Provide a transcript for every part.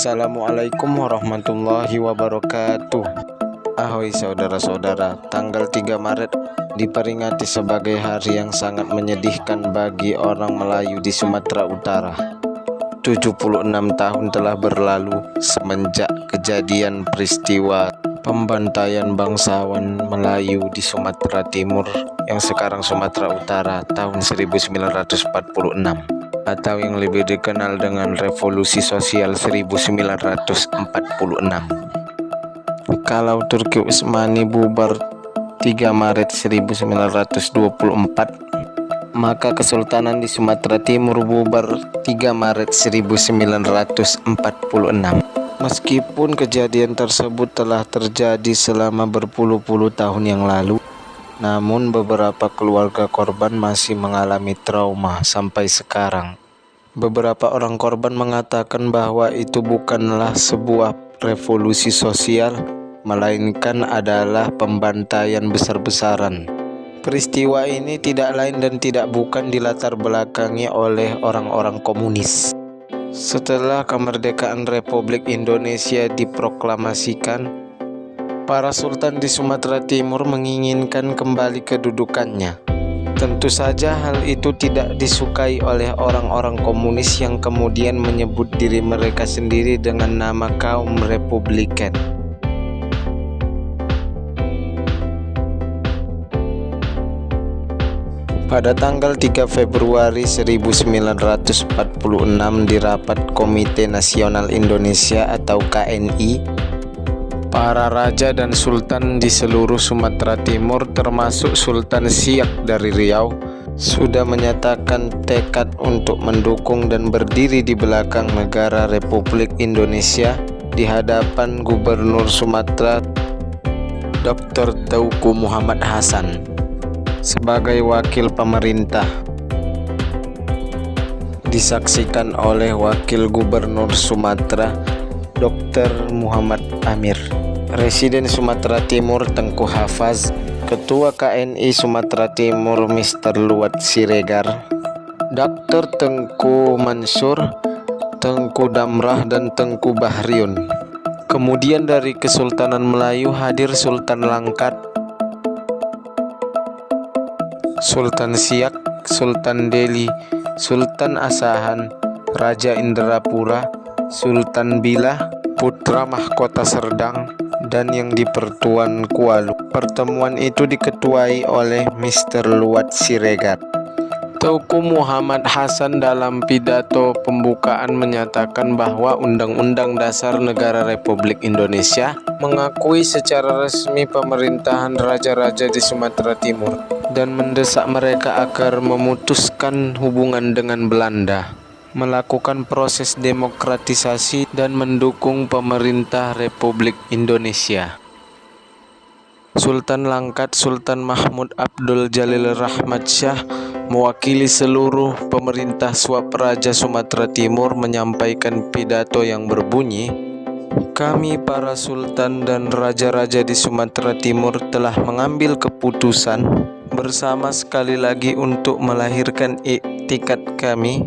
Assalamualaikum warahmatullahi wabarakatuh. Ahoy saudara-saudara, tanggal 3 Maret diperingati sebagai hari yang sangat menyedihkan bagi orang Melayu di Sumatera Utara. 76 tahun telah berlalu semenjak kejadian peristiwa pembantaian bangsawan Melayu di Sumatera Timur yang sekarang Sumatera Utara tahun 1946, atau yang lebih dikenal dengan Revolusi Sosial 1946. Kalau Turki Utsmani bubar 3 Maret 1924, maka Kesultanan di Sumatera Timur bubar 3 Maret 1946. Meskipun kejadian tersebut telah terjadi selama berpuluh-puluh tahun yang lalu, namun beberapa keluarga korban masih mengalami trauma sampai sekarang. Beberapa orang korban mengatakan bahwa itu bukanlah sebuah revolusi sosial, melainkan adalah pembantaian besar-besaran. Peristiwa ini tidak lain dan tidak bukan dilatar belakangi oleh orang-orang komunis. Setelah kemerdekaan Republik Indonesia diproklamasikan, para sultan di Sumatera Timur menginginkan kembali kedudukannya. Tentu saja hal itu tidak disukai oleh orang-orang komunis yang kemudian menyebut diri mereka sendiri dengan nama kaum Republikan. Pada tanggal 3 Februari 1946 di rapat Komite Nasional Indonesia atau KNI, para raja dan sultan di seluruh Sumatera Timur termasuk Sultan Siak dari Riau sudah menyatakan tekad untuk mendukung dan berdiri di belakang negara Republik Indonesia di hadapan Gubernur Sumatera Dr. Teuku Muhammad Hasan sebagai wakil pemerintah. Disaksikan oleh Wakil Gubernur Sumatera Dr. Muhammad Amir, Residen Sumatera Timur Tengku Hafaz, Ketua KNI Sumatera Timur Mr. Luat Siregar, Dr. Tengku Mansur, Tengku Damrah dan Tengku Bahriun. Kemudian dari Kesultanan Melayu hadir Sultan Langkat, Sultan Siak, Sultan Deli, Sultan Asahan, Raja Indrapura, Sultan Bilah, Putra Mahkota Serdang, dan yang di Pertuan Kualu. Pertemuan itu diketuai oleh Mr. Luat Siregar. Teuku Muhammad Hasan dalam pidato pembukaan menyatakan bahwa Undang-Undang Dasar Negara Republik Indonesia mengakui secara resmi pemerintahan raja-raja di Sumatera Timur dan mendesak mereka agar memutuskan hubungan dengan Belanda, melakukan proses demokratisasi dan mendukung pemerintah Republik Indonesia. Sultan Langkat Sultan Mahmud Abdul Jalil Rahmat Shah mewakili seluruh pemerintah Swapraja Sumatera Timur menyampaikan pidato yang berbunyi, "Kami para sultan dan raja-raja di Sumatera Timur telah mengambil keputusan bersama sekali lagi untuk melahirkan iktikad kami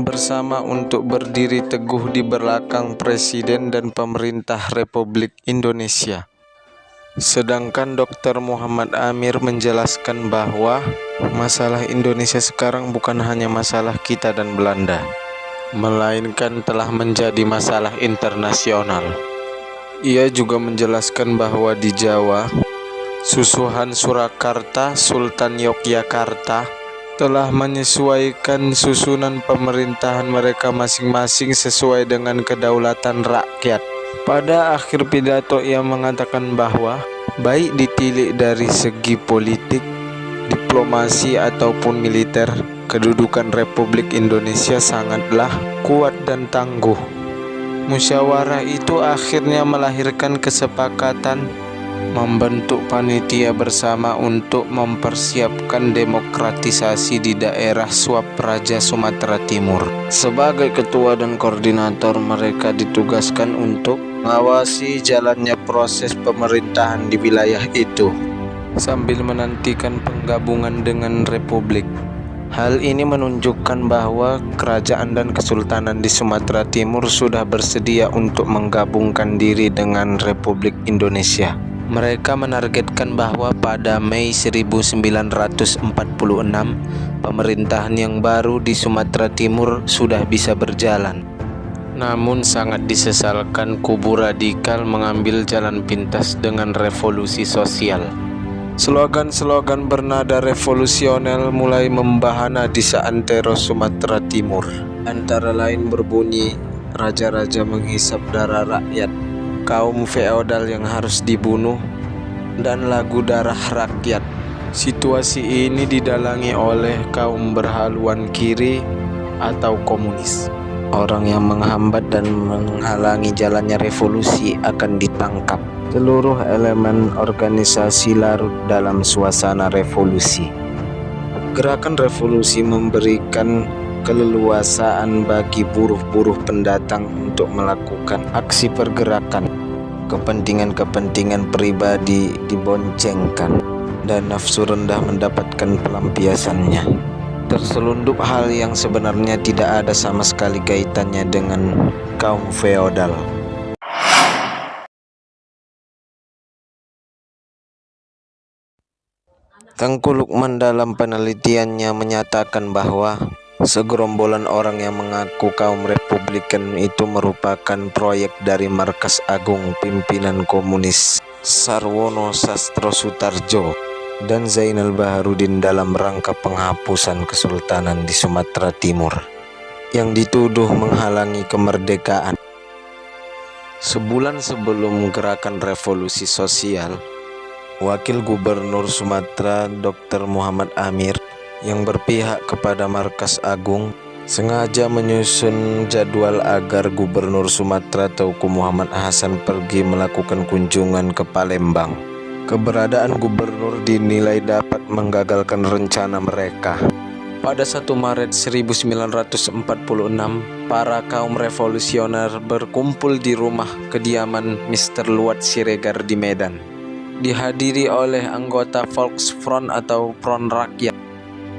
bersama untuk berdiri teguh di belakang Presiden dan Pemerintah Republik Indonesia." Sedangkan Dr. Muhammad Amir menjelaskan bahwa masalah Indonesia sekarang bukan hanya masalah kita dan Belanda, melainkan telah menjadi masalah internasional. Ia juga menjelaskan bahwa di Jawa, Susuhan Surakarta, Sultan Yogyakarta telah menyesuaikan susunan pemerintahan mereka masing-masing sesuai dengan kedaulatan rakyat. Pada akhir pidato ia mengatakan bahwa baik ditilik dari segi politik, diplomasi ataupun militer, kedudukan Republik Indonesia sangatlah kuat dan tangguh. Musyawarah itu akhirnya melahirkan kesepakatan membentuk panitia bersama untuk mempersiapkan demokratisasi di daerah Swapraja Sumatera Timur. Sebagai ketua dan koordinator, mereka ditugaskan untuk mengawasi jalannya proses pemerintahan di wilayah itu sambil menantikan penggabungan dengan Republik. Hal ini menunjukkan bahwa kerajaan dan kesultanan di Sumatera Timur sudah bersedia untuk menggabungkan diri dengan Republik Indonesia. Mereka menargetkan bahwa pada Mei 1946, pemerintahan yang baru di Sumatera Timur sudah bisa berjalan. Namun sangat disesalkan kubu radikal mengambil jalan pintas dengan revolusi sosial. Slogan-slogan bernada revolusioner mulai membahana di seantero Sumatera Timur. Antara lain berbunyi, raja-raja menghisap darah rakyat, kaum feodal yang harus dibunuh, dan lagu darah rakyat. Situasi ini didalangi oleh kaum berhaluan kiri atau komunis. Orang yang menghambat dan menghalangi jalannya revolusi akan ditangkap. Seluruh elemen organisasi larut dalam suasana revolusi. Gerakan revolusi memberikan keleluasaan bagi buruh-buruh pendatang untuk melakukan aksi pergerakan. Kepentingan-kepentingan pribadi diboncengkan dan nafsu rendah mendapatkan pelampiasannya. Terselundup hal yang sebenarnya tidak ada sama sekali kaitannya dengan kaum feodal. Tengku Lukman dalam penelitiannya menyatakan bahwa segerombolan orang yang mengaku kaum Republikan itu merupakan proyek dari Markas Agung Pimpinan Komunis Sarwono Sastro Sutarjo dan Zainal Baharudin dalam rangka penghapusan kesultanan di Sumatera Timur yang dituduh menghalangi kemerdekaan. Sebulan sebelum gerakan revolusi sosial, Wakil Gubernur Sumatera Dr. Muhammad Amir yang berpihak kepada Markas Agung sengaja menyusun jadwal agar Gubernur Sumatera Teuku Muhammad Hasan pergi melakukan kunjungan ke Palembang. Keberadaan gubernur dinilai dapat menggagalkan rencana mereka. Pada 1 Maret 1946, para kaum revolusioner berkumpul di rumah kediaman Mr. Luat Siregar di Medan. Dihadiri oleh anggota Volksfront atau Front Rakyat.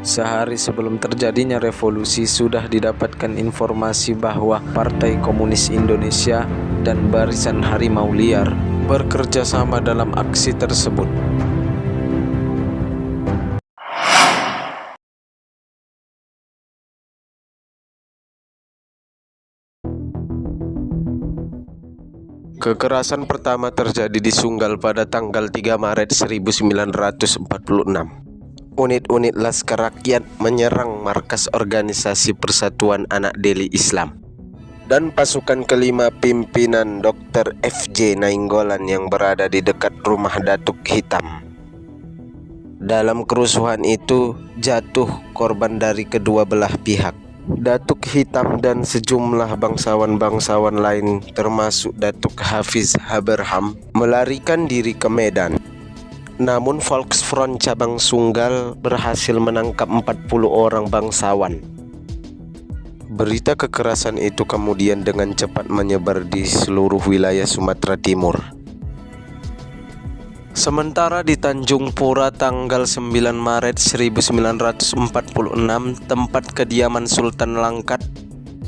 Sehari sebelum terjadinya revolusi sudah didapatkan informasi bahwa Partai Komunis Indonesia dan Barisan Harimau Liar bekerja sama dalam aksi tersebut. Kekerasan pertama terjadi di Sunggal pada tanggal 3 Maret 1946. Unit-unit Laskar Rakyat menyerang markas Organisasi Persatuan Anak Deli Islam dan pasukan kelima pimpinan Dr. F.J. Nainggolan yang berada di dekat rumah Datuk Hitam. Dalam kerusuhan itu jatuh korban dari kedua belah pihak. Datuk Hitam dan sejumlah bangsawan-bangsawan lain termasuk Datuk Hafiz Haberham melarikan diri ke Medan. Namun Volksfront cabang Sunggal berhasil menangkap 40 orang bangsawan. Berita kekerasan itu kemudian dengan cepat menyebar di seluruh wilayah Sumatera Timur. Sementara di Tanjung Pura tanggal 9 Maret 1946, tempat kediaman Sultan Langkat,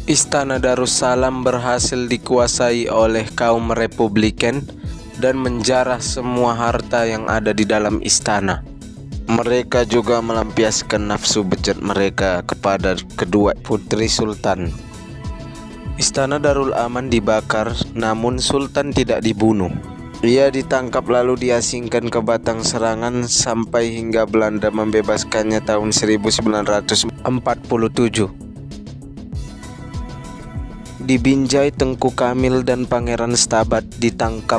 Istana Darussalam berhasil dikuasai oleh kaum Republikan dan menjarah semua harta yang ada di dalam istana. Mereka juga melampiaskan nafsu bejat mereka kepada kedua putri Sultan. Istana Darul Aman dibakar, namun Sultan tidak dibunuh. Ia ditangkap lalu diasingkan ke Batang Serangan sampai hingga Belanda membebaskannya tahun 1947. Di Binjai, Tengku Kamil dan Pangeran Stabat ditangkap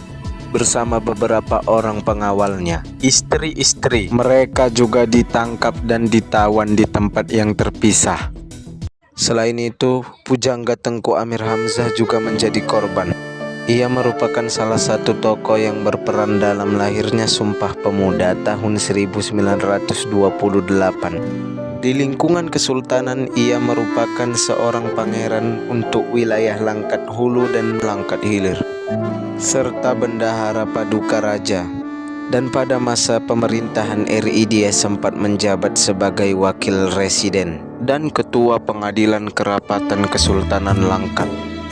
bersama beberapa orang pengawalnya. Istri-istri mereka juga ditangkap dan ditawan di tempat yang terpisah. Selain itu, pujangga Tengku Amir Hamzah juga menjadi korban. Ia merupakan salah satu tokoh yang berperan dalam lahirnya Sumpah Pemuda tahun 1928. Di lingkungan kesultanan, ia merupakan seorang pangeran untuk wilayah Langkat Hulu dan Langkat Hilir, serta bendahara Paduka Raja. Dan pada masa pemerintahan RI dia sempat menjabat sebagai wakil residen dan ketua pengadilan kerapatan Kesultanan Langkat.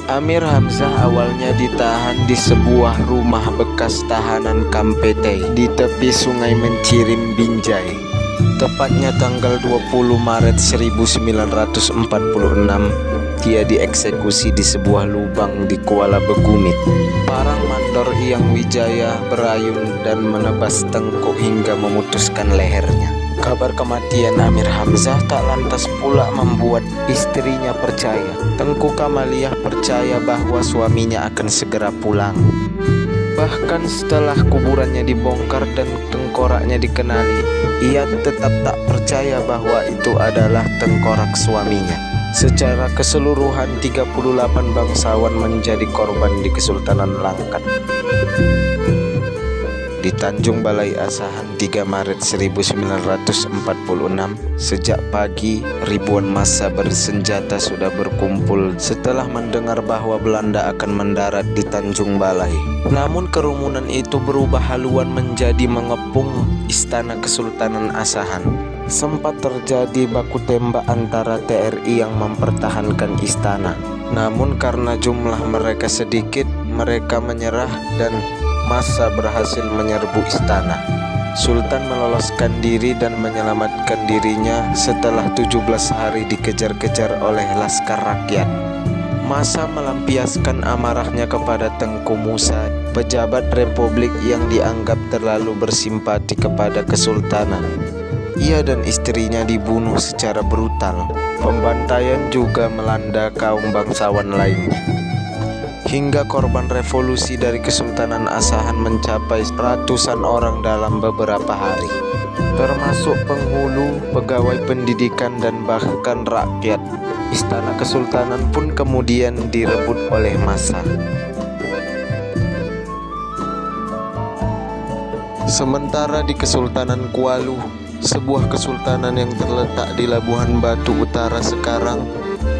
Amir Hamzah awalnya ditahan di sebuah rumah bekas tahanan Kampete di tepi Sungai Mencirim, Binjai. Tepatnya tanggal 20 Maret 1946, dia dieksekusi di sebuah lubang di Kuala Begumit. Parang Mandor Hyang Wijaya berayun dan menebas Tengku hingga memutuskan lehernya. Kabar kematian Amir Hamzah tak lantas pula membuat istrinya percaya. Tengku Kamaliah percaya bahwa suaminya akan segera pulang. Bahkan setelah kuburannya dibongkar dan tengkoraknya dikenali, ia tetap tak percaya bahwa itu adalah tengkorak suaminya. Secara keseluruhan 38 bangsawan menjadi korban di Kesultanan Langkat. Di Tanjung Balai Asahan 3 Maret 1946, sejak pagi ribuan massa bersenjata sudah berkumpul setelah mendengar bahwa Belanda akan mendarat di Tanjung Balai. Namun kerumunan itu berubah haluan menjadi mengepung Istana Kesultanan Asahan. Sempat terjadi baku tembak antara TRI yang mempertahankan istana. Namun karena jumlah mereka sedikit, mereka menyerah dan massa berhasil menyerbu istana. Sultan meloloskan diri dan menyelamatkan dirinya setelah 17 hari dikejar-kejar oleh Laskar Rakyat. Massa melampiaskan amarahnya kepada Tengku Musa, pejabat republik yang dianggap terlalu bersimpati kepada kesultanan. Ia dan istrinya dibunuh secara brutal. Pembantaian juga melanda kaum bangsawan lainnya. Hingga korban revolusi dari Kesultanan Asahan mencapai ratusan orang dalam beberapa hari, termasuk penghulu, pegawai pendidikan, dan bahkan rakyat. Istana Kesultanan pun kemudian direbut oleh massa. Sementara di Kesultanan Kuala, sebuah kesultanan yang terletak di Labuhan Batu Utara sekarang,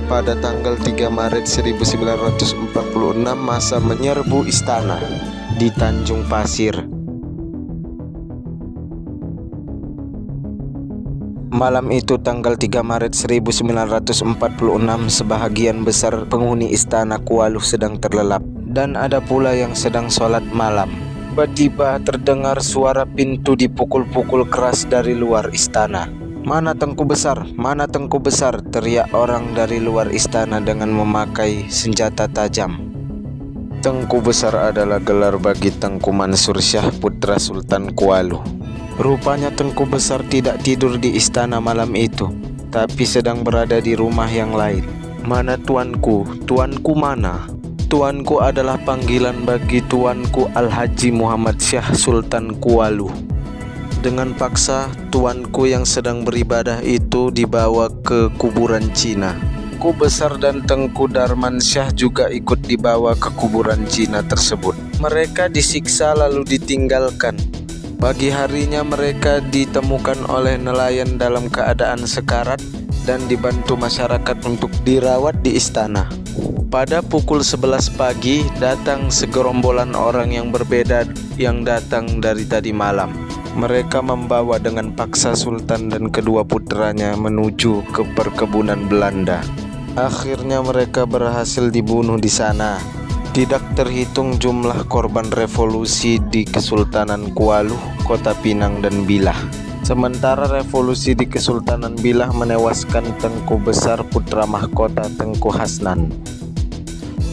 pada tanggal 3 Maret 1946 massa menyerbu istana di Tanjung Pasir. Malam itu tanggal 3 Maret 1946 sebahagian besar penghuni istana Kuala sedang terlelap dan ada pula yang sedang sholat malam. Tiba-tiba terdengar suara pintu dipukul-pukul keras dari luar istana. "Mana Tengku Besar? Mana Tengku Besar?" teriak orang dari luar istana dengan memakai senjata tajam. Tengku Besar adalah gelar bagi Tengku Mansur Shah, putra Sultan Kuala. Rupanya Tengku Besar tidak tidur di istana malam itu, tapi sedang berada di rumah yang lain. "Mana tuanku? Tuanku mana?" Tuanku adalah panggilan bagi tuanku Al-Haji Muhammad Shah, Sultan Kuala. Dengan paksa, tuanku yang sedang beribadah itu dibawa ke kuburan Cina. Tengku Besar dan Tengku Darman Shah juga ikut dibawa ke kuburan Cina tersebut. Mereka disiksa lalu ditinggalkan. Pagi harinya mereka ditemukan oleh nelayan dalam keadaan sekarat dan dibantu masyarakat untuk dirawat di istana. Pada pukul 11 pagi datang segerombolan orang yang berbeda yang datang dari tadi malam. Mereka membawa dengan paksa Sultan dan kedua putranya menuju ke perkebunan Belanda. Akhirnya mereka berhasil dibunuh di sana. Tidak terhitung jumlah korban revolusi di Kesultanan Kuala, Kota Pinang, dan Bilah. Sementara revolusi di Kesultanan Bilah menewaskan Tengku Besar, putra mahkota Tengku Hasnan.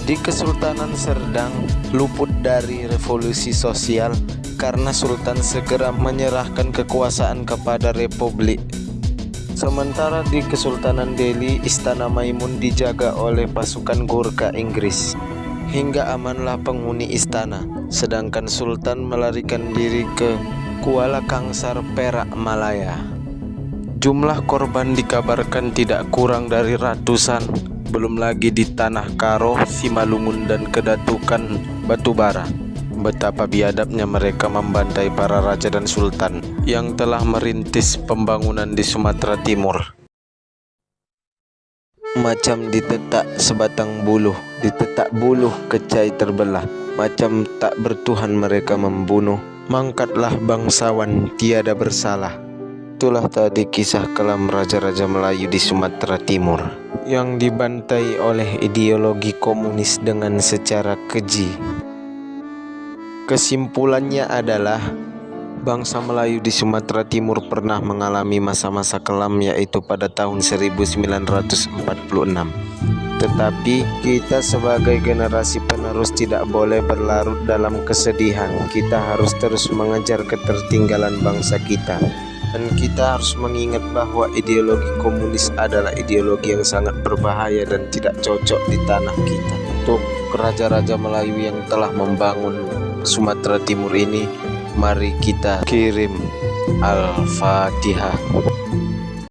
Di Kesultanan Serdang luput dari revolusi sosial karena Sultan segera menyerahkan kekuasaan kepada republik. Sementara di Kesultanan Delhi, Istana Maimun dijaga oleh pasukan Gurkha Inggris. Hingga amanlah penghuni istana, sedangkan Sultan melarikan diri ke Kuala Kangsar, Perak, Malaya. Jumlah korban dikabarkan tidak kurang dari ratusan. Belum lagi di Tanah Karo, Simalungun, dan Kedatukan Batubara. Betapa biadabnya mereka membantai para raja dan sultan yang telah merintis pembangunan di Sumatera Timur. Macam ditetak sebatang buluh, ditetak buluh kecai terbelah. Macam tak bertuhan mereka membunuh, Mangkatlah bangsawan tiada bersalah. Itulah tadi kisah kelam raja-raja Melayu di Sumatera Timur yang dibantai oleh ideologi komunis dengan secara keji. Kesimpulannya adalah bangsa Melayu di Sumatera Timur pernah mengalami masa-masa kelam, yaitu pada tahun 1946. Tetapi kita sebagai generasi penerus tidak boleh berlarut dalam kesedihan. Kita harus terus mengejar ketertinggalan bangsa kita. Dan kita harus mengingat bahwa ideologi komunis adalah ideologi yang sangat berbahaya dan tidak cocok di tanah kita. Untuk raja-raja Melayu yang telah membangun Sumatera Timur ini, mari kita kirim Al-Fatihah.